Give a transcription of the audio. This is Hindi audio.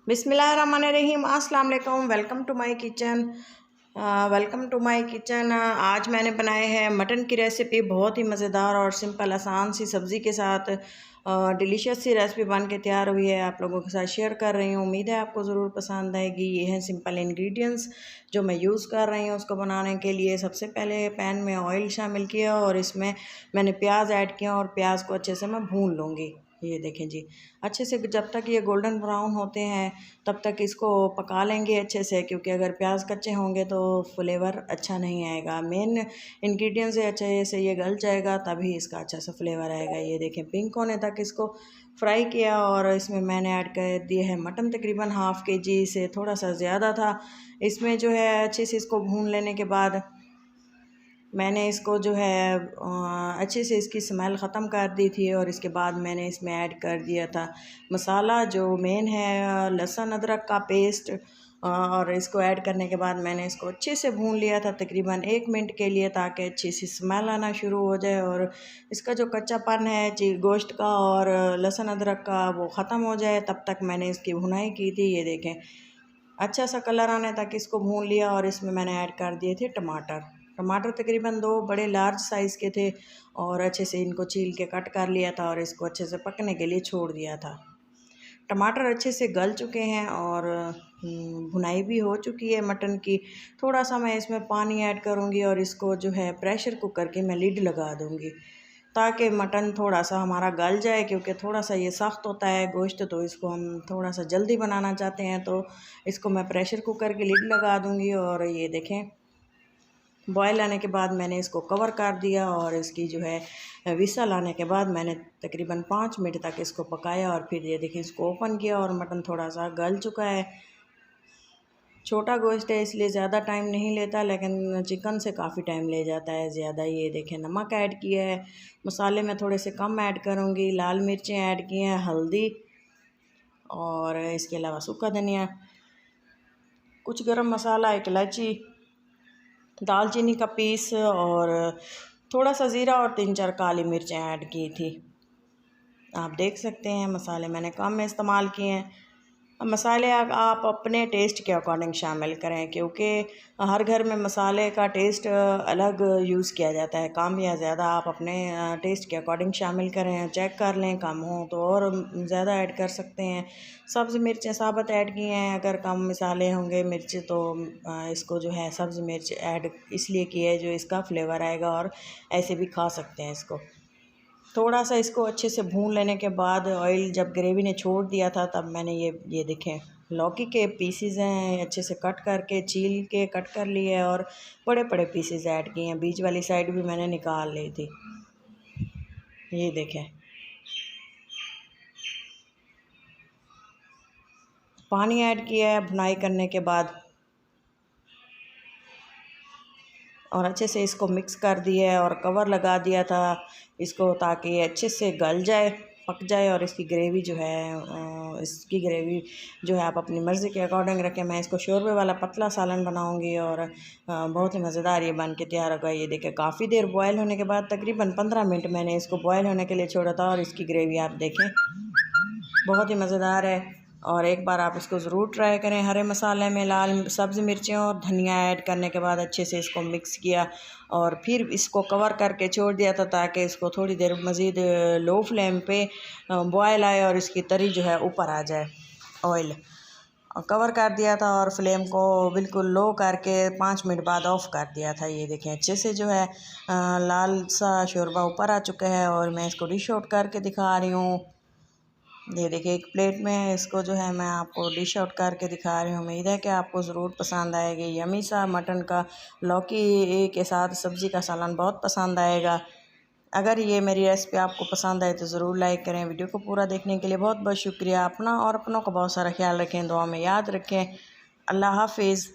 बिस्मिल्लाहिर्रहमानिर्रहीम। अस्सलाम वालेकुम। Welcome to my kitchen. आज मैंने बनाए हैं मटन की रेसिपी, बहुत ही मज़ेदार और सिंपल आसान सी सब्ज़ी के साथ डिलीशियस सी रेसिपी बन के तैयार हुई है। आप लोगों के साथ शेयर कर रही हूँ, उम्मीद है आपको ज़रूर पसंद आएगी। ये हैं सिंपल इंग्रेडिएंट्स जो मैं यूज़ कर रही हूँ उसको बनाने के लिए। सबसे पहले पैन में ऑयल शामिल किया और इसमें मैंने प्याज ऐड किया और प्याज को अच्छे से मैं भून लूँगी। ये देखें जी, अच्छे से जब तक ये गोल्डन ब्राउन होते हैं तब तक इसको पका लेंगे अच्छे से, क्योंकि अगर प्याज कच्चे होंगे तो फ्लेवर अच्छा नहीं आएगा। मेन इंग्रेडिएंट्स है, अच्छे से ये गल जाएगा तभी इसका अच्छा सा फ्लेवर आएगा। ये देखें, पिंक होने तक इसको फ्राई किया और इसमें मैंने ऐड कर दिए है मटन, तकरीबन हाफ़ kg से थोड़ा सा ज़्यादा था। इसमें जो है अच्छे से इसको भून लेने के बाद मैंने इसको जो है अच्छे से इसकी स्मेल ख़त्म कर दी थी और इसके बाद मैंने इसमें ऐड कर दिया था मसाला जो मेन है, लहसुन अदरक का पेस्ट। और इसको ऐड करने के बाद मैंने इसको अच्छे से भून लिया था तकरीबन 1 मिनट के लिए, ताकि अच्छी सी स्मेल आना शुरू हो जाए और इसका जो कच्चापन है जी गोश्त का और लहसुन अदरक का वो ख़त्म हो जाए। तब तक मैंने इसकी भुनाई की थी। ये देखें, अच्छा सा कलर आने तक इसको भून लिया और इसमें मैंने ऐड कर दिए थे टमाटर तकरीबन 2 बड़े लार्ज साइज़ के थे और अच्छे से इनको छील के कट कर लिया था और इसको अच्छे से पकने के लिए छोड़ दिया था। टमाटर अच्छे से गल चुके हैं और भुनाई भी हो चुकी है मटन की। थोड़ा सा मैं इसमें पानी ऐड करूँगी और इसको जो है प्रेशर कुकर के मैं लिड लगा दूँगी ताकि मटन थोड़ा सा हमारा गल जाए, क्योंकि थोड़ा सा ये सख्त होता है गोश्त, तो इसको हम थोड़ा सा जल्दी बनाना चाहते हैं। तो इसको मैं प्रेशर कुकर की लिड लगा दूँगी और ये देखें, बॉयल आने के बाद मैंने इसको कवर कर दिया और इसकी जो है विसल आने के बाद मैंने तकरीबन 5 मिनट तक इसको पकाया और फिर ये देखिए इसको ओपन किया और मटन थोड़ा सा गल चुका है। छोटा गोश्त है इसलिए ज़्यादा टाइम नहीं लेता, लेकिन चिकन से काफ़ी टाइम ले जाता है ज़्यादा। ये देखें, नमक ऐड किया है, मसाले में थोड़े से कम ऐड करूँगी, लाल मिर्चें ऐड की हैं, हल्दी और इसके अलावा सूखा धनिया, कुछ गरम मसाला, एक इलायची, दालचीनी का पीस और थोड़ा सा ज़ीरा और 3-4 काली मिर्चें ऐड की थी। आप देख सकते हैं मसाले मैंने कम में इस्तेमाल किए हैं। मसाले आप अपने टेस्ट के अकॉर्डिंग शामिल करें, क्योंकि हर घर में मसाले का टेस्ट अलग यूज़ किया जाता है। कम या ज़्यादा आप अपने टेस्ट के अकॉर्डिंग शामिल करें, चेक कर लें, कम हो तो और ज़्यादा ऐड कर सकते हैं। सब्ज़ मिर्चें साबुत ऐड की हैं, अगर कम मसाले होंगे मिर्च तो इसको जो है सब्ज़ मिर्च ऐड इसलिए की है जो इसका फ्लेवर आएगा, और ऐसे भी खा सकते हैं इसको। थोड़ा सा इसको अच्छे से भून लेने के बाद ऑयल जब ग्रेवी ने छोड़ दिया था तब मैंने ये देखें लौकी के पीसेस हैं अच्छे से कट करके छील के कट कर लिए हैं और बड़े बड़े पीसेस ऐड किए हैं। बीच वाली साइड भी मैंने निकाल ली थी। ये देखें, पानी ऐड किया है भुनाई करने के बाद और अच्छे से इसको मिक्स कर दिया है और कवर लगा दिया था इसको, ताकि ये अच्छे से गल जाए, पक जाए। और इसकी ग्रेवी जो है इसकी ग्रेवी जो है आप अपनी मर्ज़ी के अकॉर्डिंग रखें। मैं इसको शोरबे वाला पतला सालन बनाऊंगी और बहुत ही मज़ेदार ये बन के तैयार होगा। ये देखें, काफ़ी देर बॉयल होने के बाद तकरीबन 15 मिनट मैंने इसको बॉयल होने के लिए छोड़ा था और इसकी ग्रेवी आप देखें बहुत ही मज़ेदार है। और एक बार आप इसको ज़रूर ट्राई करें। हरे मसाले में लाल सब्ज़ मिर्चें और धनिया ऐड करने के बाद अच्छे से इसको मिक्स किया और फिर इसको कवर करके छोड़ दिया था ताकि इसको थोड़ी देर मज़ीद लो फ्लेम पे बॉयल आए और इसकी तरी जो है ऊपर आ जाए। ऑयल कवर कर दिया था और फ्लेम को बिल्कुल लो करके 5 मिनट बाद ऑफ़ कर दिया था। ये देखें, अच्छे से जो है लाल सा शोरबा ऊपर आ चुका है और मैं इसको डिश आउट करके दिखा रही हूँ। ये देखिए, एक प्लेट में इसको जो है मैं आपको डिश आउट करके दिखा रही हूँ। उम्मीद है कि आपको ज़रूर पसंद आएगी। यमी सा मटन का लौकी के साथ सब्ज़ी का सालन बहुत पसंद आएगा। अगर ये मेरी रेसिपी आपको पसंद आए तो ज़रूर लाइक करें। वीडियो को पूरा देखने के लिए बहुत बहुत शुक्रिया। अपना और अपनों का बहुत सारा ख्याल रखें, दुआ में याद रखें। अल्लाह हाफिज़।